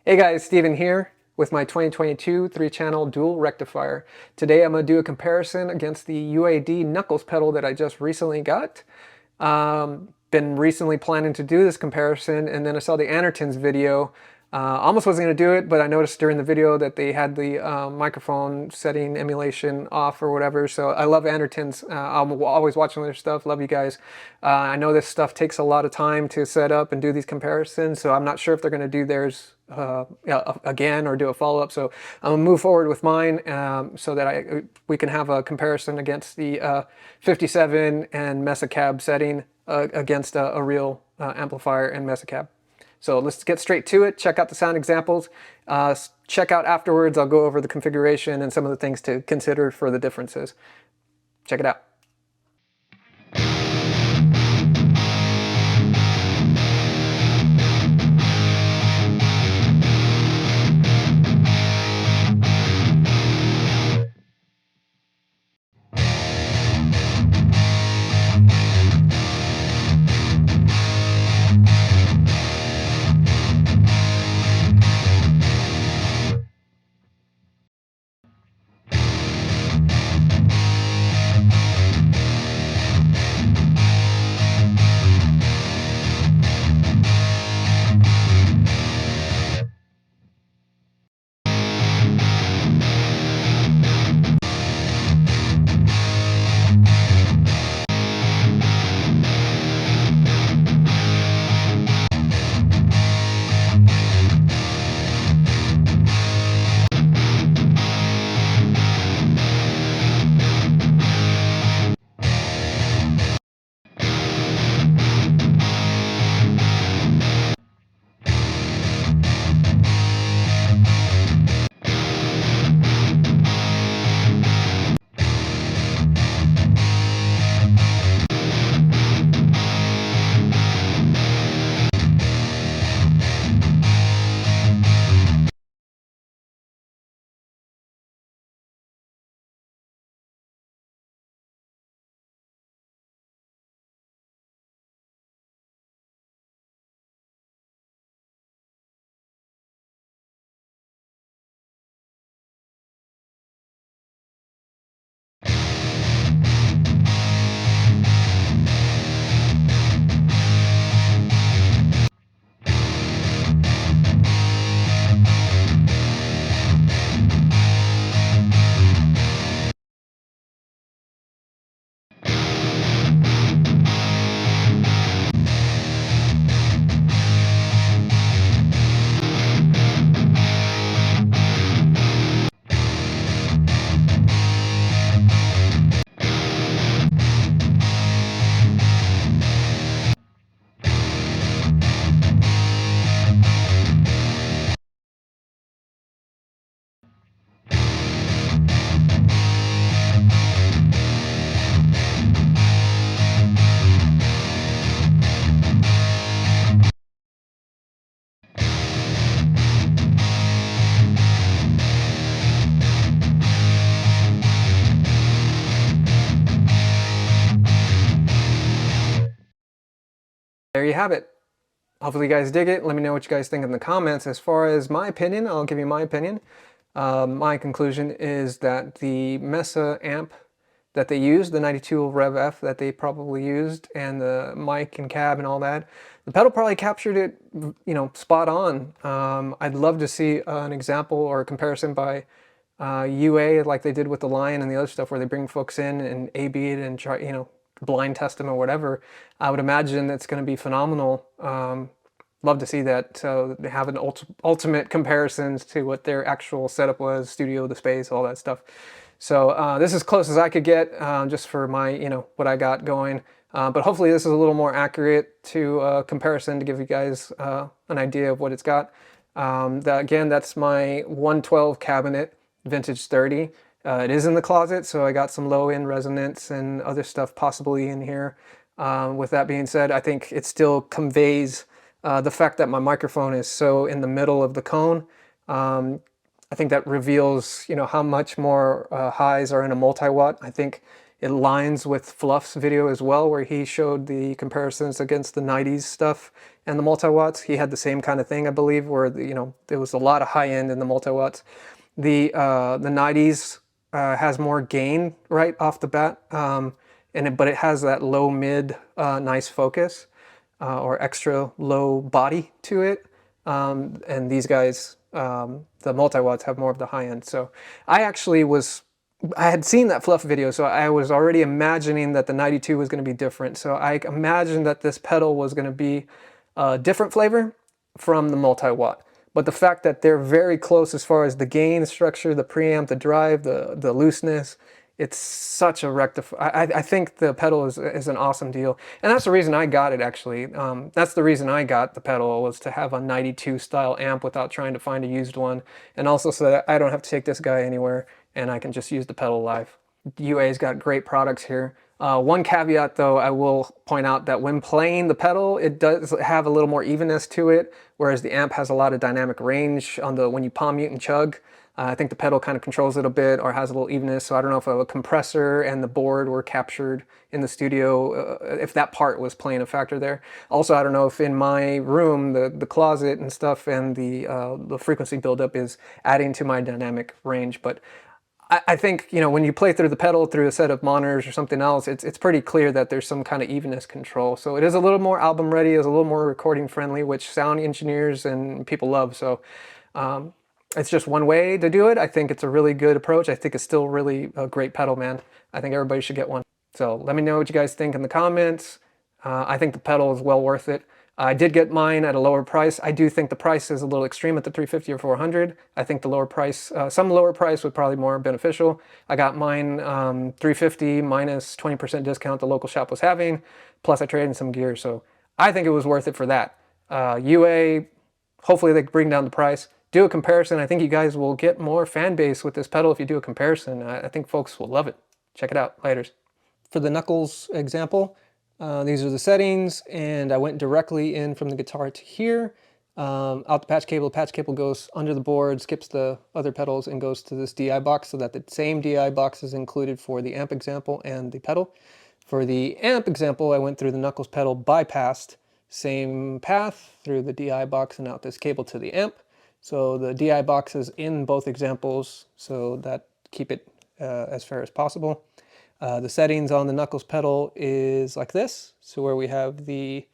Hey guys, Steven here with my 2022 3-channel Dual Rectifier. Today I'm going to do a comparison against the UAD Knuckles pedal that I just recently got. Been recently planning to do this comparison, and then I saw the Andertons video. Almost wasn't going to do it, but I noticed during the video that they had the microphone setting emulation off or whatever. So I love Andertons. I'm always watching their stuff. Love you guys. I know this stuff takes a lot of time to set up and do these comparisons, so I'm not sure if they're going to do theirs again or do a follow-up. So I'm gonna move forward with mine so that we can have a comparison against the 57 and Mesa Cab setting against a real amplifier and Mesa Cab. So let's get straight to it. Check out the sound examples. Check out afterwards. I'll go over the configuration and some of the things to consider for the differences. Check it out. There you have it. Hopefully you guys dig it. Let me know what you guys think in the comments. As far as my opinion, I'll give you my opinion. My conclusion is that the Mesa amp that they used, the 92 Rev F that they probably used, and the mic and cab and all that, the pedal probably captured it, you know, spot on. I'd love to see an example or a comparison by UA like they did with the Lion and the other stuff, where they bring folks in and A/B it and try, you know, blind test them or whatever. I would imagine that's going to be phenomenal. Love to see that. So they have an ultimate comparisons to what their actual setup was, studio, the space, all that stuff. So this is as close as I could get just for my, you know, what I got going. But hopefully this is a little more accurate to comparison to give you guys an idea of what it's got. Again, that's my 112 cabinet, vintage 30. It is in the closet, so I got some low-end resonance and other stuff possibly in here. With that being said, I think it still conveys the fact that my microphone is so in the middle of the cone. I think that reveals, you know, how much more highs are in a multi-watt. I think It lines with Fluff's video as well, where he showed the comparisons against the 90s stuff and the multi-watts. He had the same kind of thing, I believe, where there was a lot of high end in the multi-watts. The 90s has more gain right off the bat, but it has that low mid nice focus or extra low body to it. And these guys, the multi-watts, have more of the high end. So I had seen that Fluff video, so I was already imagining that the 92 was going to be different. So I imagined that this pedal was going to be a different flavor from the multi-watt. But the fact that they're very close as far as the gain structure, the preamp, the drive, the looseness, it's such a rectifier. I think the pedal is an awesome deal. And that's the reason I got it, actually. That's the reason I got the pedal, was to have a 92 style amp without trying to find a used one. And also so that I don't have to take this guy anywhere and I can just use the pedal live. UA's got great products here. One caveat though, I will point out that when playing the pedal, it does have a little more evenness to it, whereas the amp has a lot of dynamic range on when you palm mute and chug. I think the pedal kind of controls it a bit, or has a little evenness, so I don't know if a compressor and the board were captured in the studio, if that part was playing a factor there. Also, I don't know if in my room, the closet and stuff and the frequency buildup is adding to my dynamic range, but I think, when you play through the pedal through a set of monitors or something else, it's pretty clear that there's some kind of evenness control. So it is a little more album ready, is a little more recording friendly, which sound engineers and people love. So it's just one way to do it. I think it's a really good approach. I think it's still really a great pedal, man. I think everybody should get one. So let me know what you guys think in the comments. I think the pedal is well worth it. I did get mine at a lower price. I do think the price is a little extreme at the 350 or 400. I think the lower price, some lower price would probably be more beneficial. I got mine 350 minus 20% discount the local shop was having, plus I traded in some gear, so I think it was worth it for that. UA, hopefully they bring down the price. Do a comparison. I think you guys will get more fan base with this pedal if you do a comparison. I think folks will love it. Check it out. Laters. For the knuckles example, these are the settings, and I went directly in from the guitar to here, out the patch cable. Patch cable goes under the board, skips the other pedals, and goes to this DI box, so that the same DI box is included for the amp example and the pedal. For the amp example, I went through the knuckles pedal, bypassed, same path through the DI box and out this cable to the amp. So the DI box is in both examples, so that keep it as fair as possible. The settings on the knuckles pedal is like this. So where we have the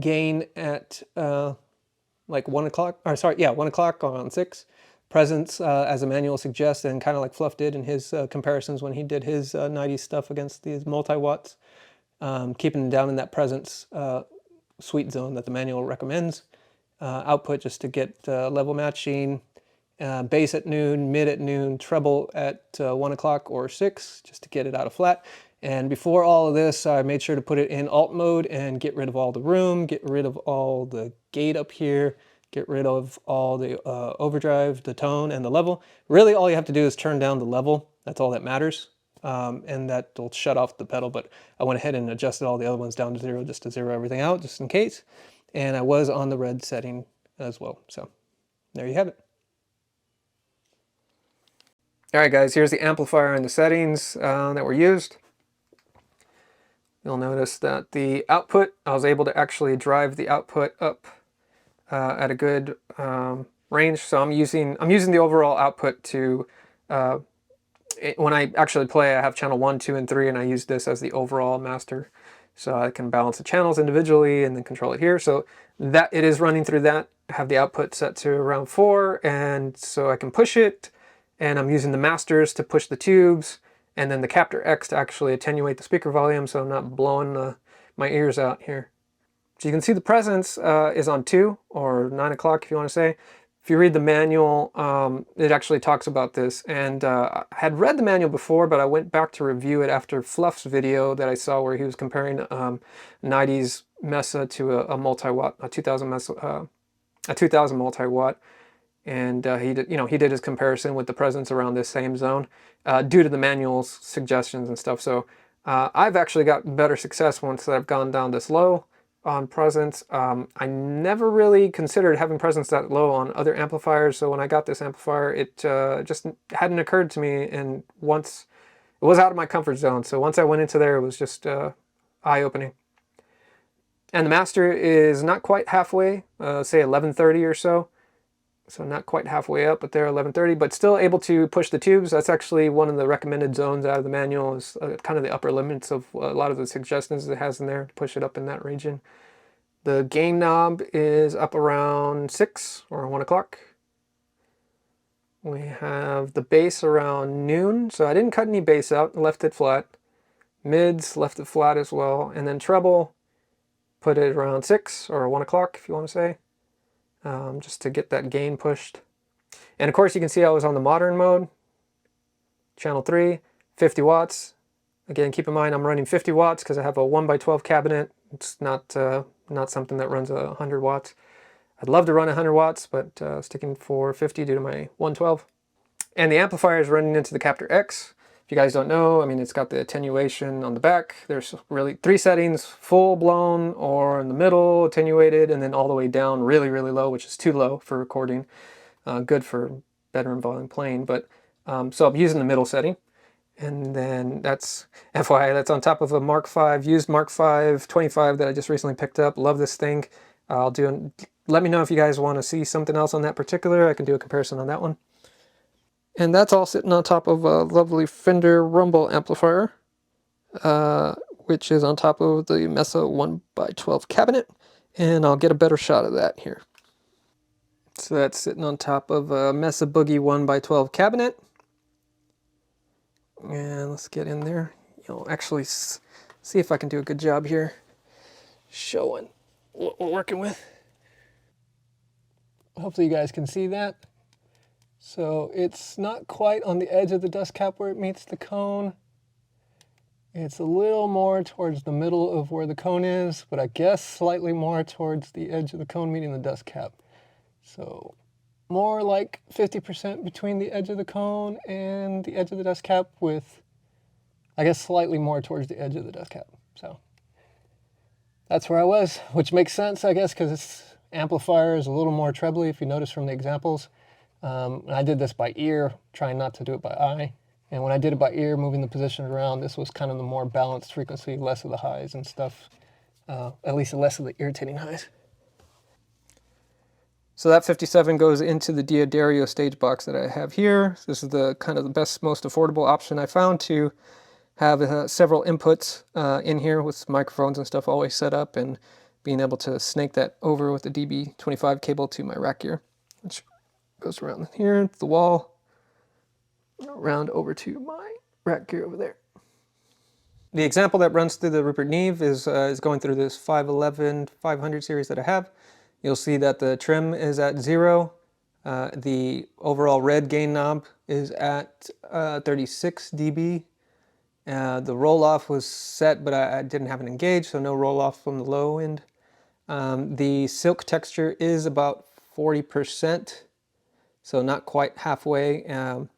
gain at like 1 o'clock, or sorry, yeah, 1 o'clock on 6. Presence, as the manual suggests, and kind of like Fluff did in his comparisons when he did his 90s stuff against these multi-watts. Keeping them down in that presence sweet zone that the manual recommends. Output just to get level matching. Bass at noon, mid at noon, treble at 1 o'clock or 6, just to get it out of flat. And before all of this, I made sure to put it in alt mode and get rid of all the room, get rid of all the gate up here, get rid of all the overdrive, the tone, and the level. Really, all you have to do is turn down the level. That's all that matters. And that'll shut off the pedal, but I went ahead and adjusted all the other ones down to 0 just to zero everything out, just in case. And I was on the red setting as well. So there you have it. All right, guys, here's the amplifier and the settings that were used. You'll notice that the output, I was able to actually drive the output up at a good range. So I'm using the overall output to, when I actually play, I have channel 1, 2, and 3, and I use this as the overall master. So I can balance the channels individually and then control it here. So that it is running through that. I have the output set to around 4, and so I can push it. And I'm using the masters to push the tubes, and then the Captor X to actually attenuate the speaker volume so I'm not blowing my ears out here. So you can see the presence is on 2, or 9 o'clock if you want to say. If you read the manual, it actually talks about this. And I had read the manual before, but I went back to review it after Fluff's video that I saw where he was comparing 90s Mesa to a multi-watt, a 2000 Mesa, a 2000 multi-watt. And he did his comparison with the presence around this same zone due to the manual's suggestions and stuff. So I've actually got better success once I've gone down this low. on presence. I never really considered having presence that low on other amplifiers, so when I got this amplifier, it just hadn't occurred to me, and once it was out of my comfort zone, so once I went into there, it was just eye-opening. And the master is not quite halfway, say 1130 or so. So not quite halfway up, but they're 1130, but still able to push the tubes. That's actually one of the recommended zones out of the manual, is kind of the upper limits of a lot of the suggestions it has in there to push it up in that region. The gain knob is up around 6 or 1 o'clock. We have the bass around noon, so I didn't cut any bass out, left it flat. Mids, left it flat as well. And then treble, put it around 6 or 1 o'clock if you want to say. Just to get that gain pushed. And of course you can see I was on the modern mode, channel 3, 50 watts. Again, keep in mind I'm running 50 watts because I have a 1x12 cabinet. It's not something that runs 100 watts. I'd love to run 100 watts, but sticking for 50 due to my 112. And the amplifier is running into the Captor X. If you guys don't know, I mean, it's got the attenuation on the back. There's really 3 settings: full blown, or in the middle, attenuated, and then all the way down really, really low, which is too low for recording. Good for bedroom volume playing, but so I'm using the middle setting. And then that's, FYI, that's on top of a Mark V, used Mark V 25 that I just recently picked up. Love this thing. Let me know if you guys want to see something else on that particular. I can do a comparison on that one. And that's all sitting on top of a lovely Fender Rumble amplifier, which is on top of the Mesa 1x12 cabinet. And I'll get a better shot of that here. So that's sitting on top of a Mesa Boogie 1x12 cabinet. And let's get in there. You'll actually see if I can do a good job here showing what we're working with. Hopefully you guys can see that. So it's not quite on the edge of the dust cap where it meets the cone. It's a little more towards the middle of where the cone is, but I guess slightly more towards the edge of the cone meeting the dust cap. So more like 50% between the edge of the cone and the edge of the dust cap, with, I guess, slightly more towards the edge of the dust cap. So that's where I was, which makes sense, I guess, because this amplifier is a little more trebly, if you notice from the examples. And I did this by ear, trying not to do it by eye. And when I did it by ear, moving the position around, this was kind of the more balanced frequency, less of the highs and stuff, at least less of the irritating highs. So that 57 goes into the D'Addario stage box that I have here. This is the kind of the best, most affordable option I found to have several inputs in here with microphones and stuff always set up, and being able to snake that over with the DB25 cable to my rack gear, which goes around here to the wall, around over to my rack gear over there. The example that runs through the Rupert Neve is going through this 511 500 series that I have. You'll see that the trim is at 0. The overall red gain knob is at 36 dB. The roll-off was set, but I didn't have it engaged, so no roll-off from the low end. The silk texture is about 40%, so not quite halfway. And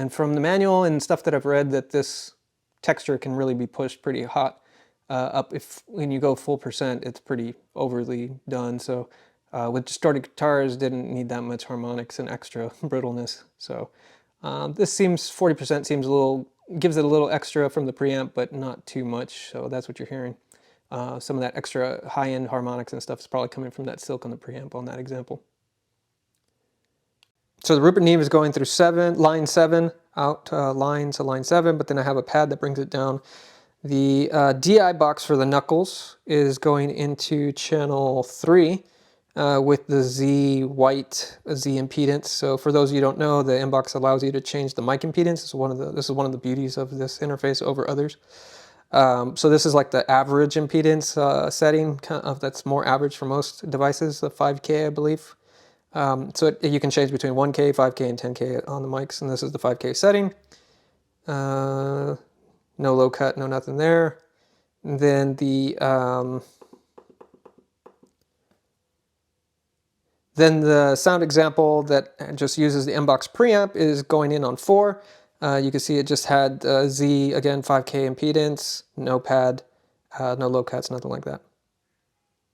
from the manual and stuff that I've read, that this texture can really be pushed pretty hot up. When you go full percent, it's pretty overly done. So with distorted guitars, didn't need that much harmonics and extra brittleness. So this seems 40% seems a little, gives it a little extra from the preamp, but not too much. So that's what you're hearing. Some of that extra high-end harmonics and stuff is probably coming from that silk on the preamp on that example. So the Rupert Neve is going through line 7, out line to line 7, but then I have a pad that brings it down. The DI box for the knuckles is going into channel 3 with the Z white Z impedance. So for those of you who don't know, the MBOX allows you to change the mic impedance. This is one of the beauties of this interface over others. So this is like the average impedance setting, that's more average for most devices, the 5K I believe. So you can change between 1K, 5K, and 10K on the mics, and this is the 5K setting. No low cut, no nothing there. And then the sound example that just uses the MBOX preamp is going in on 4. You can see it just had Z, again, 5K impedance, no pad, no low cuts, nothing like that.